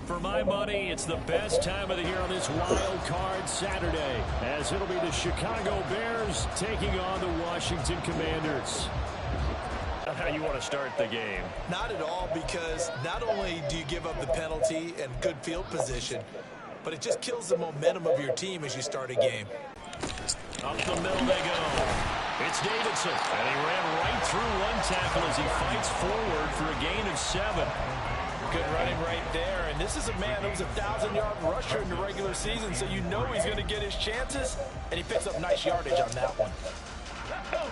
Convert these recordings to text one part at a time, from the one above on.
For my money, it's the best time of the year on this wild card Saturday, as it'll be the Chicago Bears taking on the Washington Commanders. Not how you want to start the game. Not at all, because not only do you give up the penalty and good field position, but it just kills the momentum of your team as you start a game. Up the middle they go. It's Davidson, and he ran right through one tackle as he fights forward for a gain of 7. Good running right there, and this is a man who was a 1,000-yard rusher in the regular season, so you know he's going to get his chances, and he picks up nice yardage on that one.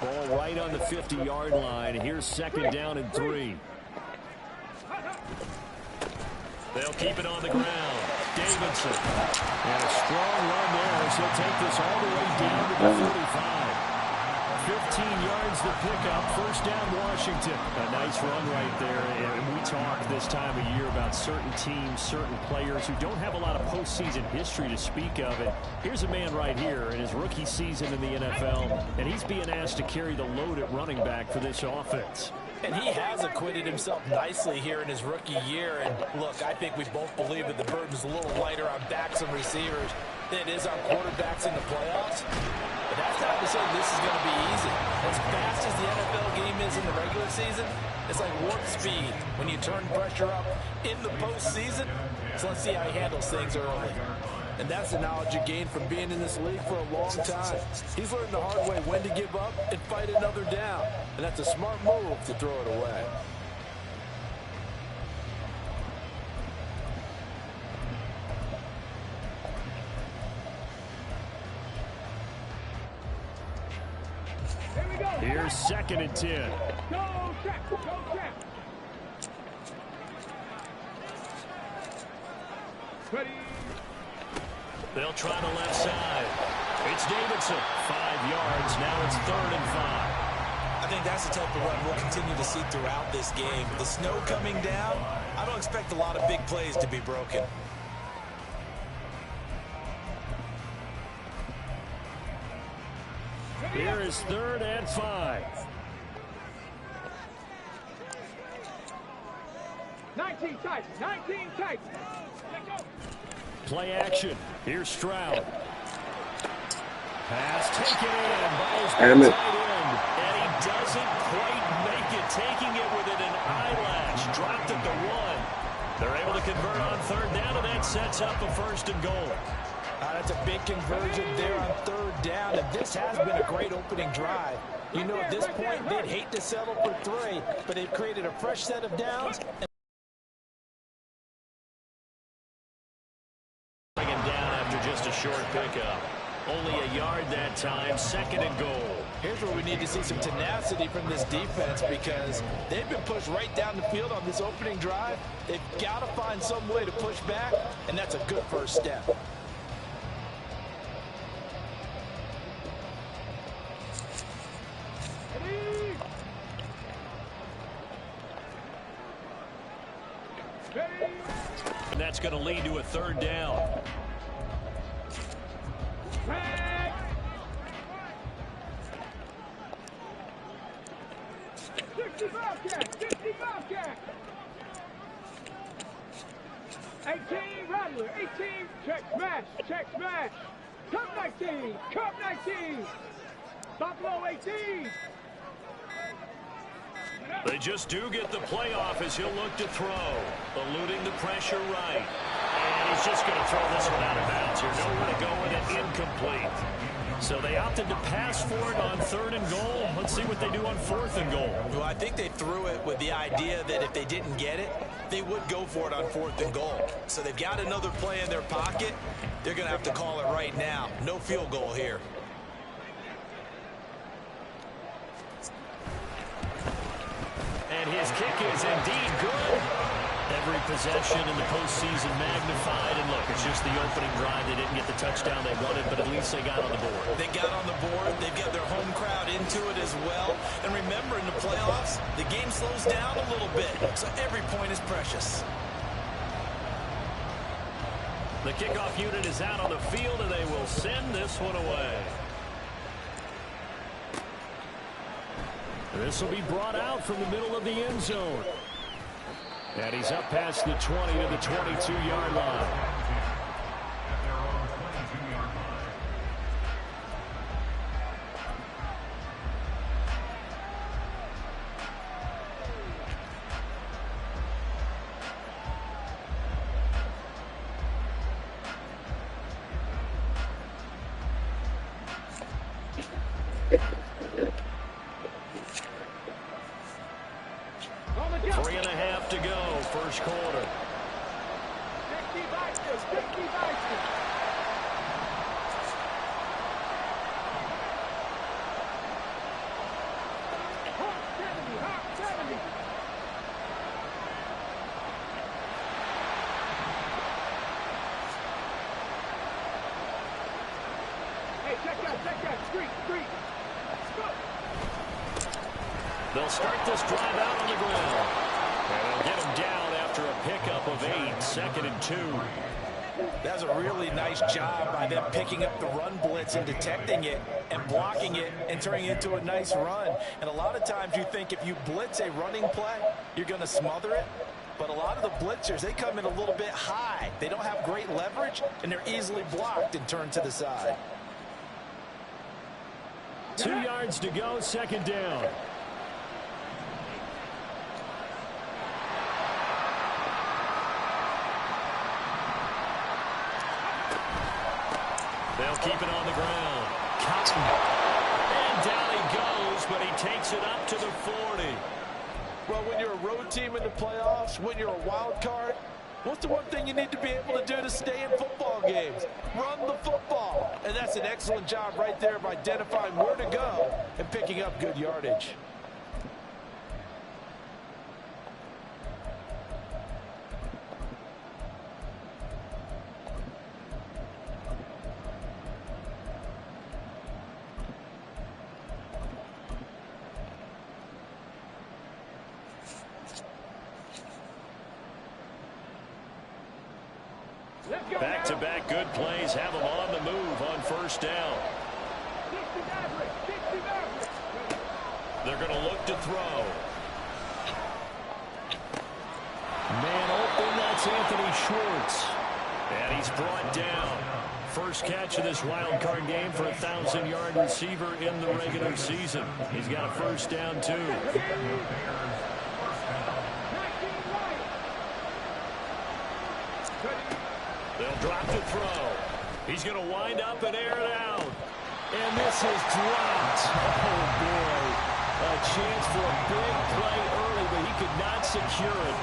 Ball right on the 50-yard line. Here's 2nd down and 3. They'll keep it on the ground. Davidson. And a strong run there as he'll take this all the way down to the 45. 15 yards the pickup. 1st down, Washington. A nice run right there. And we talk this time of year about certain teams, certain players who don't have a lot of postseason history to speak of it. Here's a man right here in his rookie season in the NFL, and he's being asked to carry the load at running back for this offense. And he has acquitted himself nicely here in his rookie year. And look, I think we both believe that the burden's a little lighter on backs and receivers than it is on quarterbacks in the playoffs. But that's not to say this is going to be easy. As fast as the NFL game is in the regular season, it's like warp speed when you turn pressure up in the postseason. So let's see how he handles things early. And that's the knowledge you gain from being in this league for a long time. He's learned the hard way when to give up and fight another down. And that's a smart move to throw it away. Here's 2nd and 10. Go, Jack! Go, Jack! Ready? They'll try the left side. It's Davidson. 5 yards. Now it's 3rd and 5. I think that's the type of run we'll continue to see throughout this game. The snow coming down, I don't expect a lot of big plays to be broken. Here is 3rd and 5. 19 tight, 19 tight. Play action. Here's Stroud. Pass taken in by his tight end. And he doesn't quite make it. Taking it within an eyelash. Dropped at the 1. They're able to convert on 3rd down, and that sets up a 1st and goal. That's a big conversion there on 3rd down, and this has been a great opening drive. You know, at this point, they'd hate to settle for 3, but they've created a fresh set of downs. Bring him down after just a short pickup. Only a yard that time, 2nd and goal. Here's where we need to see some tenacity from this defense, because they've been pushed right down the field on this opening drive. They've got to find some way to push back, and that's a good first step. And that's going to lead to a 3rd down. Bobcat. 18 Rattler, 18 check smash. Cup 19, Cup 19. Buffalo 18. They just do get the playoff as he'll look to throw. Eluding the pressure right. And he's just going to throw this one out of bounds here. Nowhere to go with it. Incomplete. So they opted to pass for it on 3rd and goal. Let's see what they do on 4th and goal. Well, I think they threw it with the idea that if they didn't get it, they would go for it on 4th and goal. So they've got another play in their pocket. They're going to have to call it right now. No field goal here. And his kick is indeed good. Every possession in the postseason magnified. And look, it's just the opening drive. They didn't get the touchdown they wanted, but at least they got on the board. They got on the board. They've got their home crowd into it as well. And remember, in the playoffs, the game slows down a little bit. So every point is precious. The kickoff unit is out on the field, and they will send this one away. This will be brought out from the middle of the end zone. And he's up past the 20 to the 22-yard line. On the jump. 3.5 to go, first quarter. 60 Bison. Hawk 70. Hey, check that. Street. Go. They'll start this drive out on the ground. And they'll get him down after a pickup of 8, 2nd and 2. That's a really nice job by them picking up the run blitz and detecting it and blocking it and turning it into a nice run. And a lot of times you think if you blitz a running play, you're going to smother it. But a lot of the blitzers, they come in a little bit high. They don't have great leverage, and they're easily blocked and turned to the side. 2 yards to go, 2nd down. They'll keep it on the ground. Cotton. And down he goes, but he takes it up to the 40. Well, when you're a road team in the playoffs, when you're a wild card, what's the one thing you need to be able to do to stay in football games? Run the football. And that's an excellent job right there of identifying where to go and picking up good yardage. Let's go. Back-to-back good plays have him on the move on first down. 60 Maverick. They're going to look to throw. Man open, that's Anthony Schwartz. And he's brought down. First catch of this wild card game for a 1,000-yard receiver in the regular season. He's got a first down, too. They'll drop to throw. He's going to wind up and air it out. And this is dropped. Oh, boy. A chance for a big play early, but he could not secure it.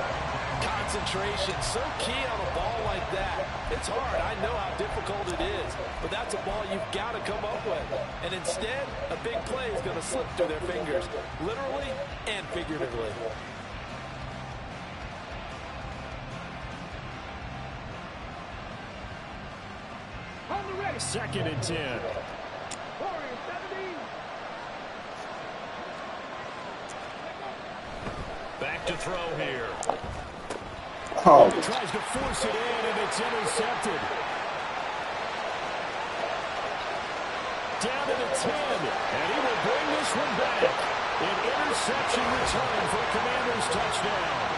Concentration, so key on a ball like that. It's hard. I know how difficult it is, but that's a ball you've got to come up with. And instead, a big play is going to slip through their fingers, literally and figuratively. On the ready. 2nd and 10. Warriors 70. Back to throw here. Oh, Tries to force it in, and it's intercepted. Down to the 10, and he will bring this one back. An interception return for Commanders touchdown.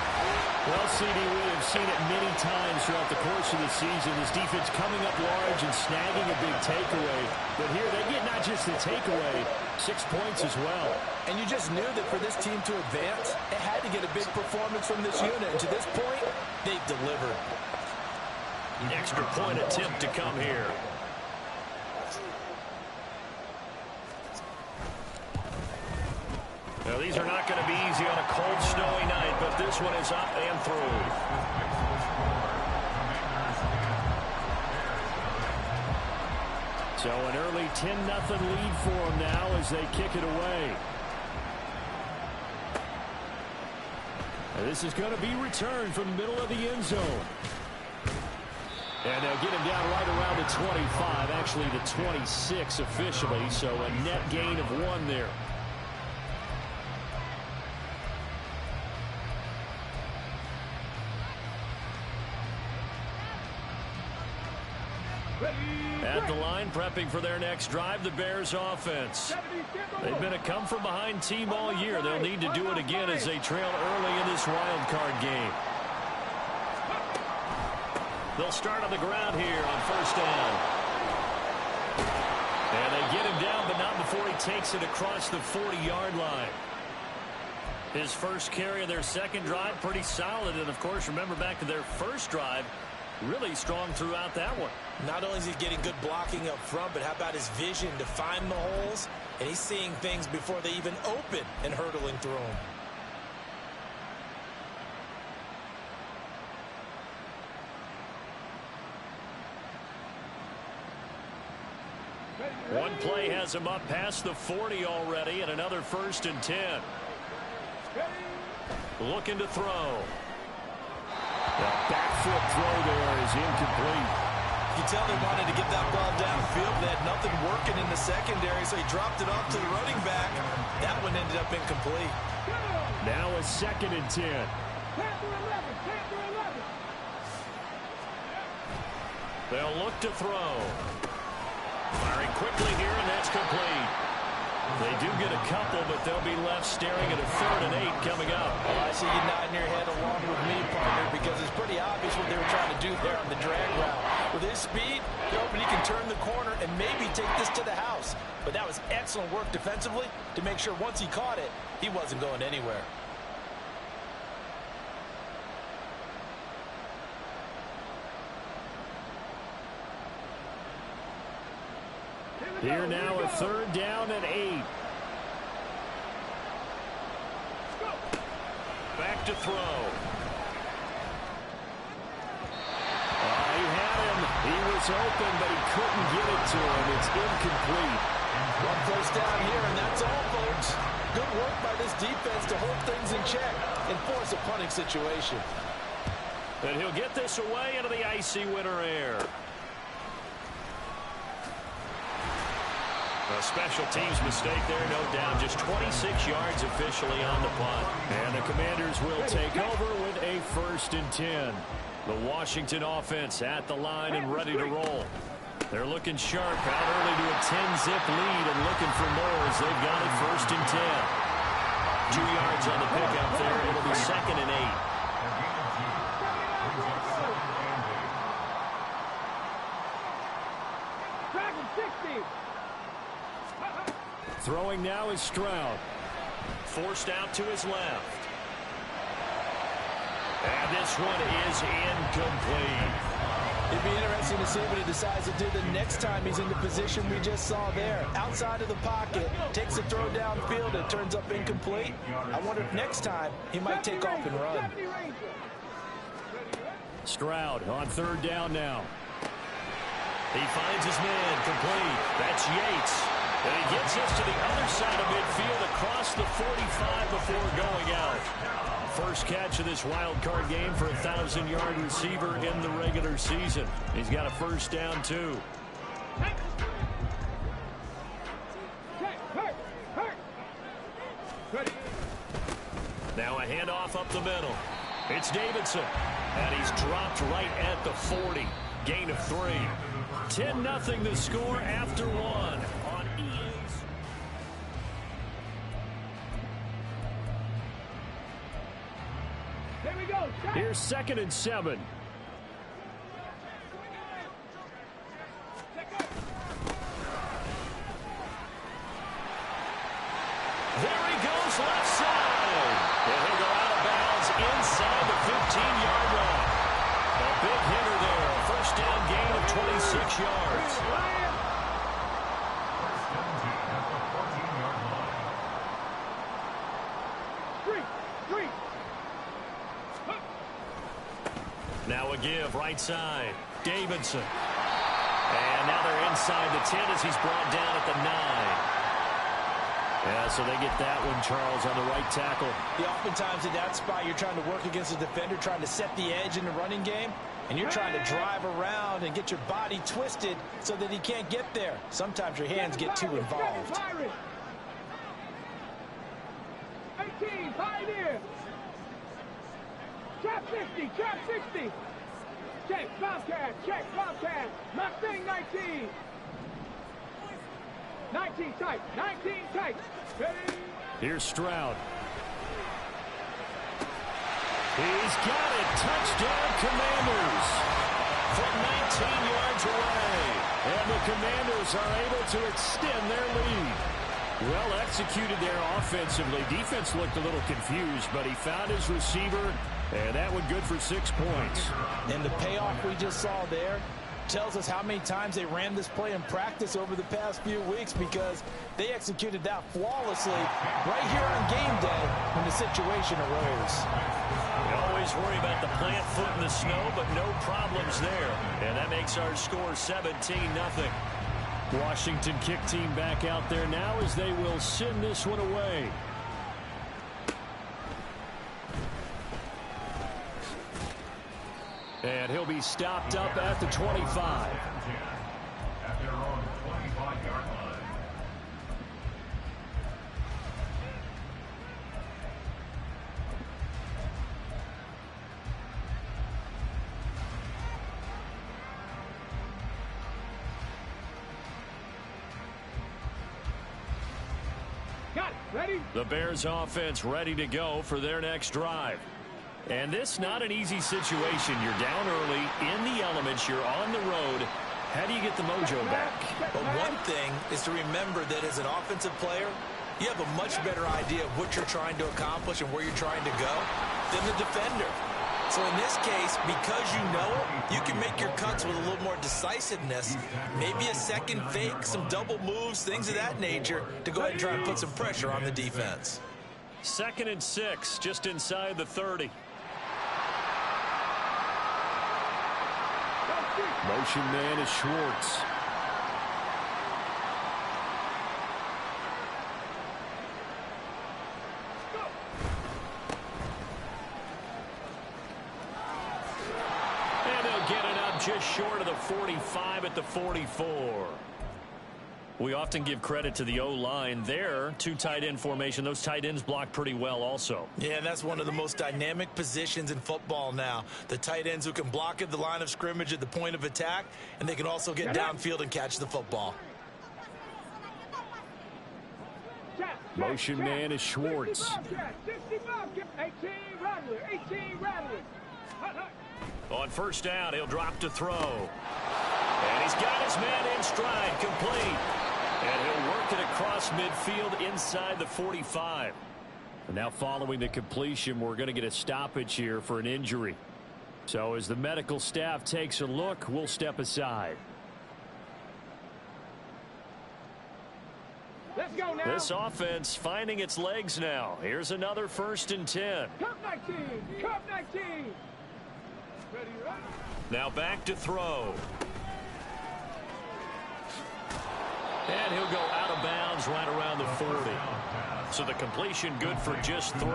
Well, CD, we have seen it many times throughout the course of the season. This defense coming up large and snagging a big takeaway. But here they get not just the takeaway, 6 points as well. And you just knew that for this team to advance, it had to get a big performance from this unit. And to this point, they've delivered. An extra point attempt to come here. Now, these are not going to be easy on a cold, snowy night, but this one is up and through. So an early 10-0 lead for them now as they kick it away. And this is going to be returned from the middle of the end zone. And they'll get him down right around the 25, actually the 26 officially, so a net gain of 1 there. At the line, prepping for their next drive, the Bears offense. They've been a come-from-behind team all year. They'll need to do it again as they trail early in this wild card game. They'll start on the ground here on first down. And they get him down, but not before he takes it across the 40-yard line. His first carry of their second drive, pretty solid. And, of course, remember back to their first drive, really strong throughout that one. Not only is he getting good blocking up front, but how about his vision to find the holes? And he's seeing things before they even open and hurdling through them. One play has him up past the 40 already, and another 1st and 10. Looking to throw. The back foot throw there is incomplete. You can tell they wanted to get that ball downfield. They had nothing working in the secondary, so he dropped it off to the running back. That one ended up incomplete. Now a 2nd and 10. They'll look to throw. Firing quickly here, and that's complete. They do get a couple, but they'll be left staring at a 3rd and 8 coming up. Well, I see you nodding your head along with me, partner, because it's pretty obvious what they were trying to do there on the drag route. With his speed, they're hoping he can turn the corner and maybe take this to the house. But that was excellent work defensively to make sure once he caught it, he wasn't going anywhere. Here now a 3rd down and 8. Back to throw. He had him. He was open, but he couldn't get it to him. It's incomplete. One first down here, and that's all, folks. Good work by this defense to hold things in check and force a punting situation. And he'll get this away into the icy winter air. A special teams mistake there, no doubt. Just 26 yards officially on the punt. And the Commanders will take over with a 1st and 10. The Washington offense at the line and ready to roll. They're looking sharp, out early to a 10-zip lead and looking for more as they've got it 1st and 10. 2 yards on the pickup there. It'll be 2nd and 8. Throwing now is Stroud. Forced out to his left. And this one is incomplete. It'd be interesting to see what he decides to do the next time he's in the position we just saw there. Outside of the pocket, takes a throw downfield, and turns up incomplete. I wonder if next time he might take off and run. Stroud on 3rd down now. He finds his man complete. That's Yates. And he gets us to the other side of midfield across the 45 before going out. First catch of this wild card game for a 1,000-yard receiver in the regular season. He's got a 1st down, too. Now a handoff up the middle. It's Davidson. And he's dropped right at the 40. Gain of 3. 10-0 the score after 1 on EA's. Here we go. Here's 2nd and 7. There he goes left side. And he'll go out of bounds inside the 15-yard line. A big hitter there. A 1st down gain of 26 yards. Now a give right side. Davidson. And now they're inside the 10 as he's brought down at the 9. Yeah, so they get that one, Charles, on the right tackle. Yeah, oftentimes in that spot, you're trying to work against a defender, trying to set the edge in the running game, and you're trying to drive around and get your body twisted so that he can't get there. Sometimes your hands get too involved. 18, Pioneer. Trap 60, trap 60. Check, Bobcat, check, Bobcat. Mustang 19. 19 tight, 19 tight. Ready? Here's Stroud. He's got it. Touchdown, Commanders. from 19 yards away. And the Commanders are able to extend their lead. Well executed there offensively. Defense looked a little confused, but he found his receiver, and that one good for 6 points. And the payoff we just saw there tells us how many times they ran this play in practice over the past few weeks, because they executed that flawlessly right here on game day when the situation arose. We always worry about the plant foot in the snow, but no problems there. And that makes our score 17-0. Washington kick team back out there now as they will send this one away. And he'll be stopped up at the 25. At their own 25-yard line. Got it. Ready? The Bears offense ready to go for their next drive. And this not an easy situation. You're down early, in the elements, you're on the road. How do you get the mojo back? But one thing is to remember that as an offensive player, you have a much better idea of what you're trying to accomplish and where you're trying to go than the defender. So in this case, because you know it, you can make your cuts with a little more decisiveness, maybe a second fake, some double moves, things of that nature, to go ahead and try and put some pressure on the defense. 2nd and 6, just inside the 30. Motion man is Schwartz. And they'll get it up just short of the 45 at the 44. We often give credit to the O-line there. 2 tight end formation. Those tight ends block pretty well also. Yeah, and that's one of the most dynamic positions in football now. The tight ends who can block at the line of scrimmage at the point of attack, and they can also get downfield and catch the football. Motion man is Schwartz. 18 Rattler. 18 Rattler. On first down, he'll drop to throw. And he's got his man in stride, complete. And he'll work it across midfield inside the 45. And now following the completion, we're going to get a stoppage here for an injury. So as the medical staff takes a look, we'll step aside. Let's go now. This offense finding its legs now. Here's another 1st and 10. Cup 19. Cup 19. Ready, right? Now back to throw. And he'll go out of bounds right around the 40. So the completion good for just 3.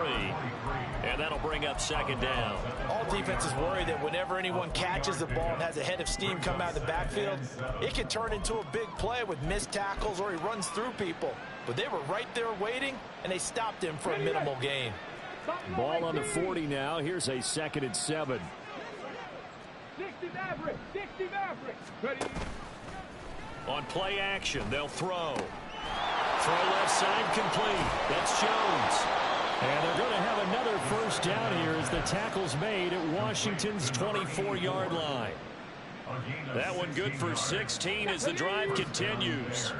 And that'll bring up 2nd down. All defenses worry that whenever anyone catches the ball and has a head of steam come out of the backfield, it can turn into a big play with missed tackles or he runs through people. But they were right there waiting, and they stopped him for a minimal gain. Ball on the 40 now. Here's a 2nd and 7. 60 Maverick. 60 Maverick. Ready? On play action, they'll throw. Throw left side complete. That's Jones. And they're going to have another 1st down here as the tackle's made at Washington's 24-yard line. That one good for 16 as the drive continues.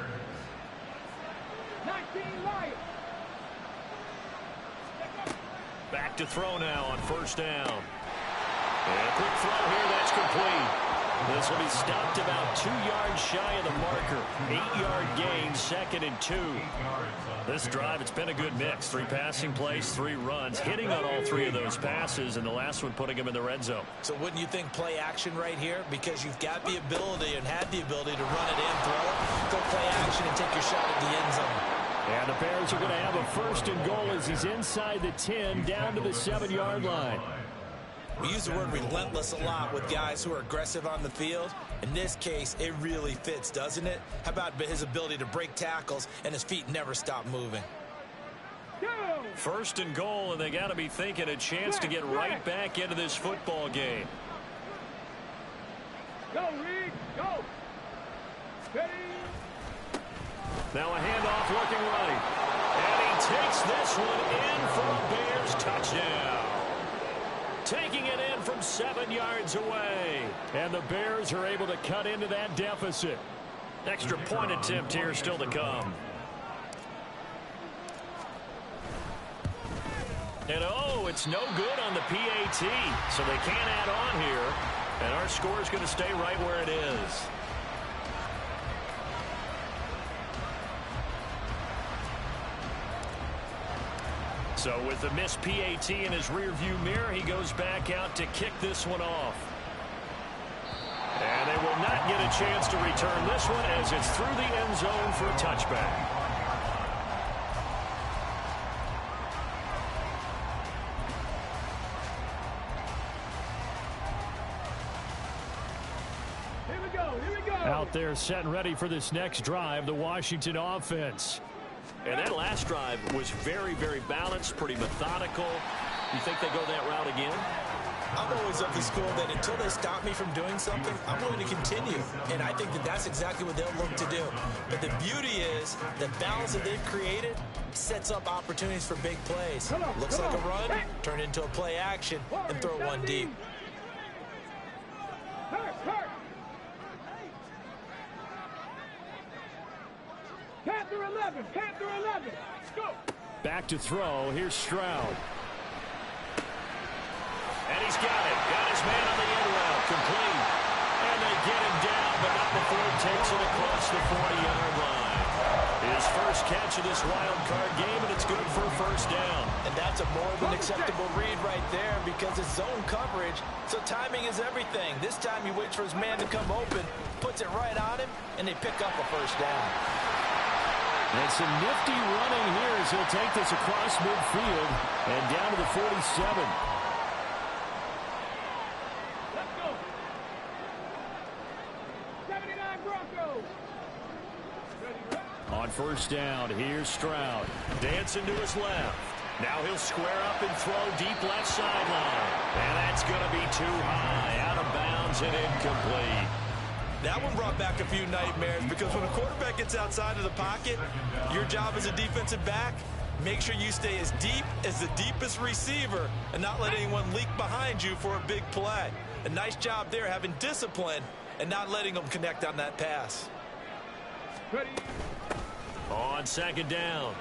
19 Lions. Back to throw now on 1st down. And a quick throw here, that's complete. This will be stopped about 2 yards shy of the marker. 8-yard gain, 2nd and 2. This drive, it's been a good mix. 3 passing plays, 3 runs, hitting on all 3 of those passes, and the last one putting him in the red zone. So wouldn't you think play action right here? Because you've got the ability and had the ability to run it in, throw it, go play action and take your shot at the end zone. And the Bears are going to have a 1st and goal as he's inside the 10, down to the 7-yard line. We use the word relentless a lot with guys who are aggressive on the field. In this case, it really fits, doesn't it? How about his ability to break tackles and his feet never stop moving? 1st and goal, and they got to be thinking a chance to get right back into this football game. Go, Reed. Go. Ready? Now a handoff looking right. And he takes this one in for a Bears touchdown. taking it in from 7 yards away. And the Bears are able to cut into that deficit. Extra point attempt here still to come. And oh, it's no good on the PAT, so they can't add on here. And our score is going to stay right where it is. So with the missed PAT in his rearview mirror, he goes back out to kick this one off. And they will not get a chance to return this one as it's through the end zone for a touchback. Out there set and ready for this next drive, the Washington offense. And that last drive was very, very balanced, pretty methodical. You think they go that route again? I'm always of the school that until they stop me from doing something, I'm going to continue. And I think that that's exactly what they'll look to do. But the beauty is the balance that they've created sets up opportunities for big plays. Looks like a run, turn into a play action, and throw one deep. Panther 11, Panther 11, go! Back to throw, here's Stroud. And he's got it. Got his man on the end route. Complete. And they get him down, but not before he takes it across the 40-yard line. His first catch of this wild card game, and it's good for a first down. And that's a more than acceptable read right there because it's zone coverage, so timing is everything. This time he waits for his man to come open, puts it right on him, and they pick up a first down. And some nifty running here as he'll take this across midfield and down to the 47. Let's go. 79 Broncos. On first down, here's Stroud. Dancing to his left. Now he'll square up and throw deep left sideline. And that's going to be too high. Out of bounds and incomplete. That one brought back a few nightmares because when a quarterback gets outside of the pocket, your job as a defensive back, make sure you stay as deep as the deepest receiver and not let anyone leak behind you for a big play. A nice job there having discipline and not letting them connect on that pass. Ready. On second down,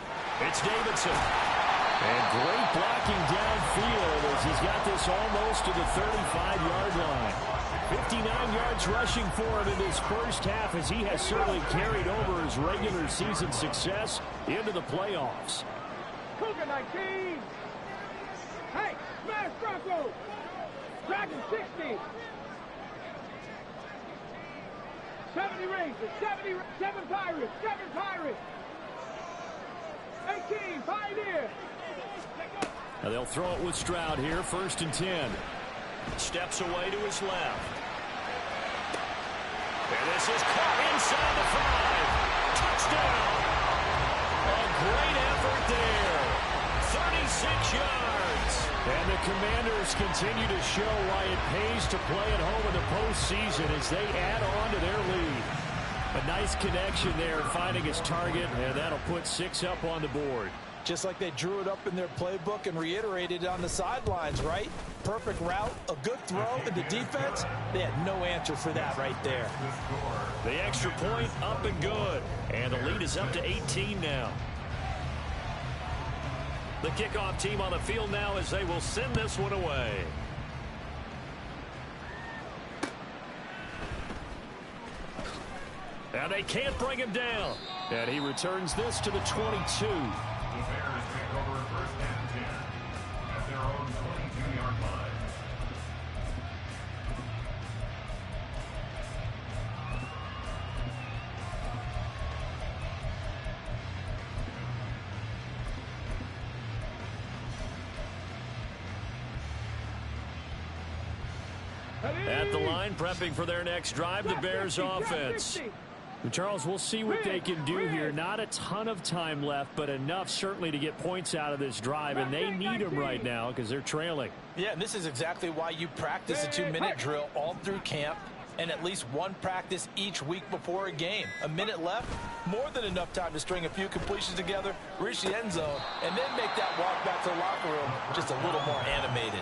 it's Davidson. And great blocking downfield as he's got this almost to the 35-yard line. 59 yards rushing for him in his first half as he has certainly carried over his regular season success into the playoffs. Cougar 19. Hey, smash Broncos. Dragon 60. 70 Rangers, 7 Pirates, 7 Pirates. 18, Pioneer. Now they'll throw it with Stroud here, 1st and 10. Steps away to his left. And this is caught inside the 5. Touchdown. A great effort there. 36 yards. And the Commanders continue to show why it pays to play at home in the postseason as they add on to their lead. A nice connection there, finding his target, and that'll put 6 up on the board. Just like they drew it up in their playbook and reiterated it on the sidelines, right? Perfect route, a good throw, and the defense, they had no answer for that right there. The extra point up and good. And the lead is up to 18 now. The kickoff team on the field now as they will send this one away. And they can't bring him down. And he returns this to the 22. The Bears take over 1st and 10 at their own 22-yard line. At the line, prepping for their next drive, the Bears offense. Charles, we'll see what they can do here. Not a ton of time left, but enough certainly to get points out of this drive, and they need them right now because they're trailing. Yeah, and this is exactly why you practice a 2-minute drill all through camp and at least one practice each week before a game. A minute left, more than enough time to string a few completions together, reach the end zone, and then make that walk back to the locker room just a little more animated.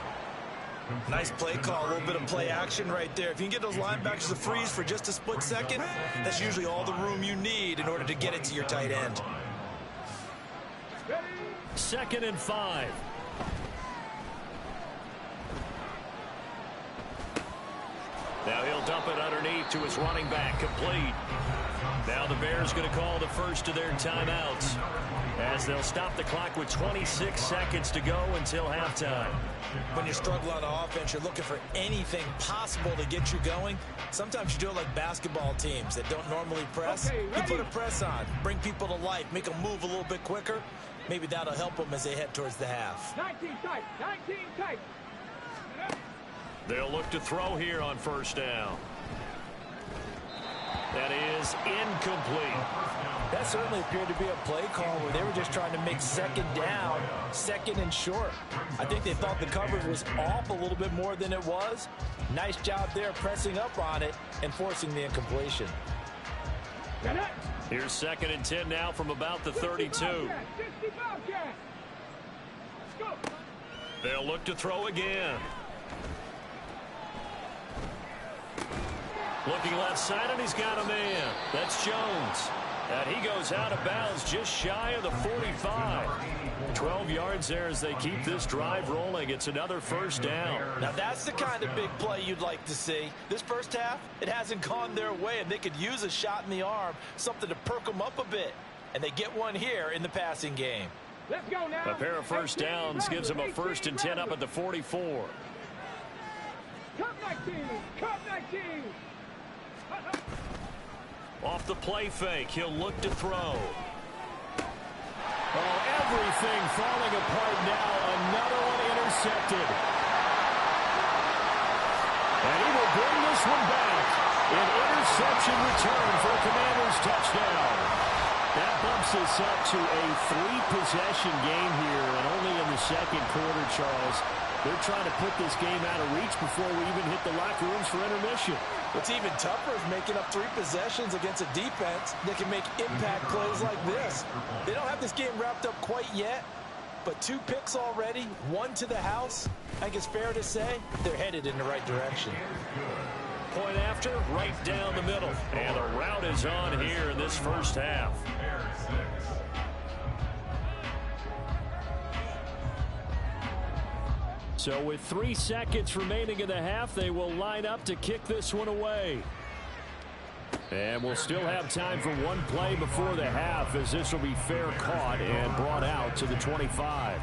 Nice play call, a little bit of play action right there. If you can get those linebackers to freeze for just a split second, that's usually all the room you need in order to get it to your tight end. 2nd and 5. Now he'll dump it underneath to his running back, complete. Now the Bears going to call the first of their timeouts as they'll stop the clock with 26 seconds to go until halftime. When you struggle on offense, you're looking for anything possible to get you going. Sometimes you do it like basketball teams that don't normally press. You put a press on, bring people to life, make them move a little bit quicker. Maybe that'll help them as they head towards the half. 19 tight, 19 tight. They'll look to throw here on 1st down. That is incomplete. That certainly appeared to be a play call where they were just trying to make 2nd down, 2nd and short. I think they thought the coverage was off a little bit more than it was. Nice job there pressing up on it and forcing the incompletion. Here's 2nd and 10 now from about the 32. They'll look to throw again. Looking left side, and he's got a man. That's Jones. And he goes out of bounds just shy of the 45. 12 yards there as they keep this drive rolling. It's another 1st down. Now that's the kind of big play you'd like to see. This first half, it hasn't gone their way, and they could use a shot in the arm, something to perk them up a bit. And they get one here in the passing game. Let's go now. A pair of 1st downs gives them a 1st and 10 up at the 44. Cup 19, Cup 19. Off the play fake, he'll look to throw. Oh, everything falling apart now. Another one intercepted. And he will bring this one back. An interception return for a Commanders touchdown. That bumps us up to a 3-possession game here, and only in the 2nd quarter, Charles. They're trying to put this game out of reach before we even hit the locker rooms for intermission. What's even tougher is making up 3 possessions against a defense that can make impact plays like this. They don't have this game wrapped up quite yet, but 2 picks already, 1 to the house. I think it's fair to say they're headed in the right direction. Point after, right down the middle. And the route is on here in this 1st half. So with 3 seconds remaining in the half, they will line up to kick this one away. And we'll still have time for one play before the half, as this will be fair caught and brought out to the 25.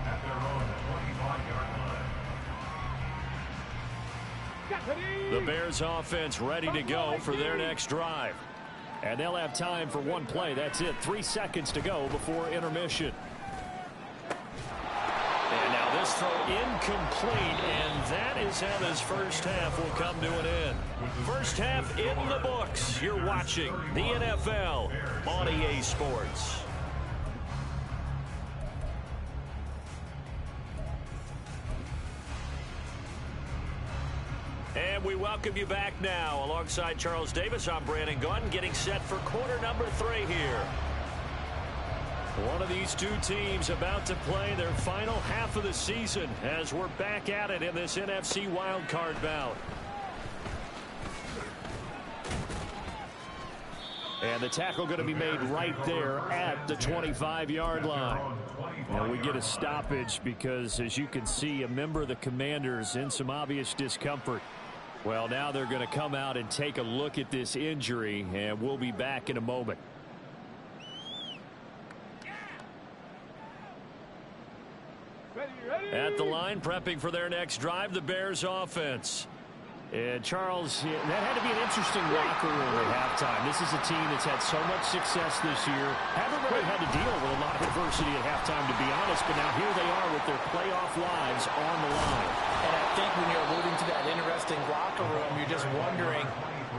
The Bears offense ready to go for their next drive. And they'll have time for one play. That's it. 3 seconds to go before intermission. And now this throw incomplete, and that is how this 1st half will come to an end. 1st half in the books. You're watching the NFL on EA Sports. And we welcome you back now. Alongside Charles Davis, I'm Brandon Gunn, getting set for quarter number 3 here. One of these 2 teams about to play their final half of the season as we're back at it in this NFC wildcard bout. And the tackle going to be made right there at the 25-yard line. Now we get a stoppage because, as you can see, a member of the Commanders in some obvious discomfort. Well, now they're going to come out and take a look at this injury, and we'll be back in a moment. At the line, prepping for their next drive, the Bears offense. And Charles, that had to be an interesting locker room at halftime. This is a team that's had so much success this year. Haven't really had to deal with a lot of adversity at halftime, to be honest, but now here they are with their playoff lives on the line. And I think when you're alluding to that interesting locker room, you're just wondering,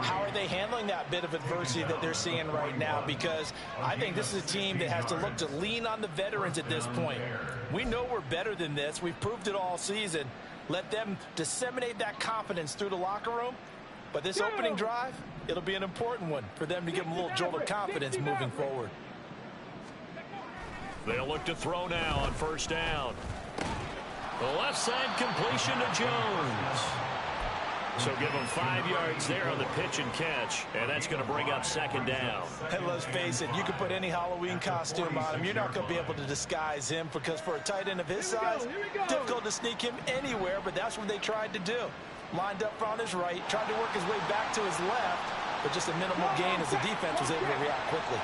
how are they handling that bit of adversity that they're seeing right now? Because I think this is a team that has to look to lean on the veterans at this point. We know we're better than this. We've proved it all season. Let them disseminate that confidence through the locker room. But this opening drive, it'll be an important one for them to give them a little jolt of confidence moving forward. They'll look to throw now on 1st down. The left side completion to Jones. So give him 5 yards there on the pitch and catch, and that's going to bring up second down. And let's face it, you can put any Halloween costume on him. You're not going to be able to disguise him because for a tight end of his size, difficult to sneak him anywhere, but that's what they tried to do. Lined up on his right, tried to work his way back to his left, but just a minimal gain as the defense was able to react quickly.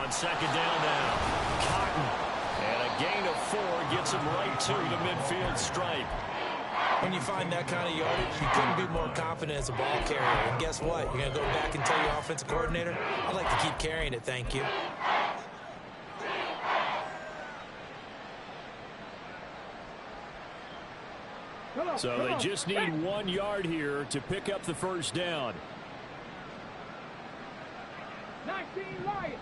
On second down now, Cotton. And a gain of 4 gets him right to the midfield stripe. When you find that kind of yardage, you couldn't be more confident as a ball carrier. And guess what? You're going to go back and tell your offensive coordinator, I'd like to keep carrying it, thank you. So they just need 1 yard here to pick up the first down. 19 Lions.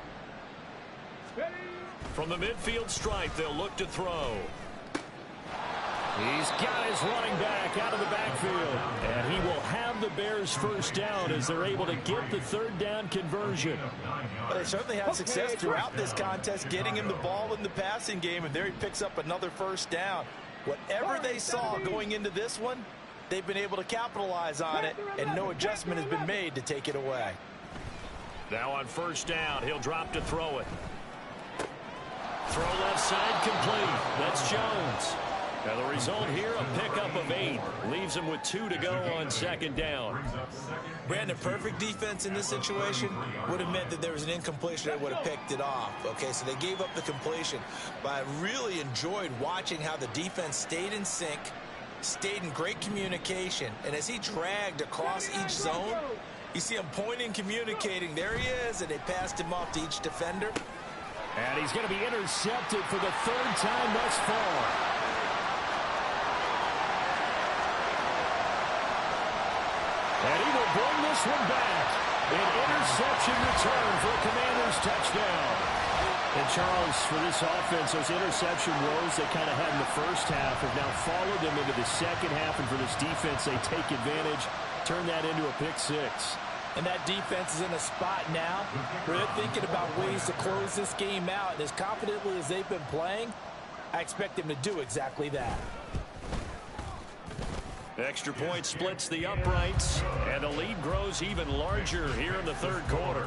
Ready. From the midfield stripe, they'll look to throw. He's got his running back out of the backfield. And he will have the Bears first down as they're able to get the third down conversion. Well, they certainly had success throughout this contest, getting him the ball in the passing game, and there he picks up another first down. Whatever they saw going into this one, they've been able to capitalize on it, and no adjustment has been made to take it away. Now on first down, he'll drop to throw it. Throw left side complete. That's Jones. Now the result here, a pickup of 8. Leaves him with 2 to go on second down. Brandon, perfect defense in this situation would have meant that there was an incompletion. They would have picked it off. Okay, so they gave up the completion. But I really enjoyed watching how the defense stayed in sync, stayed in great communication. And as he dragged across each zone, you see him pointing, communicating. There he is, and they passed him off to each defender. And he's going to be intercepted for the 3rd time thus far. And he will bring this one back. An interception return for a Commanders touchdown. And Charles, for this offense, those interception woes they kind of had in the first half have now followed them into the second half. And for this defense, they take advantage, turn that into a pick 6. And that defense is in a spot now where they're thinking about ways to close this game out. And as confidently as they've been playing, I expect them to do exactly that. Extra point splits the uprights, and the lead grows even larger here in the third quarter.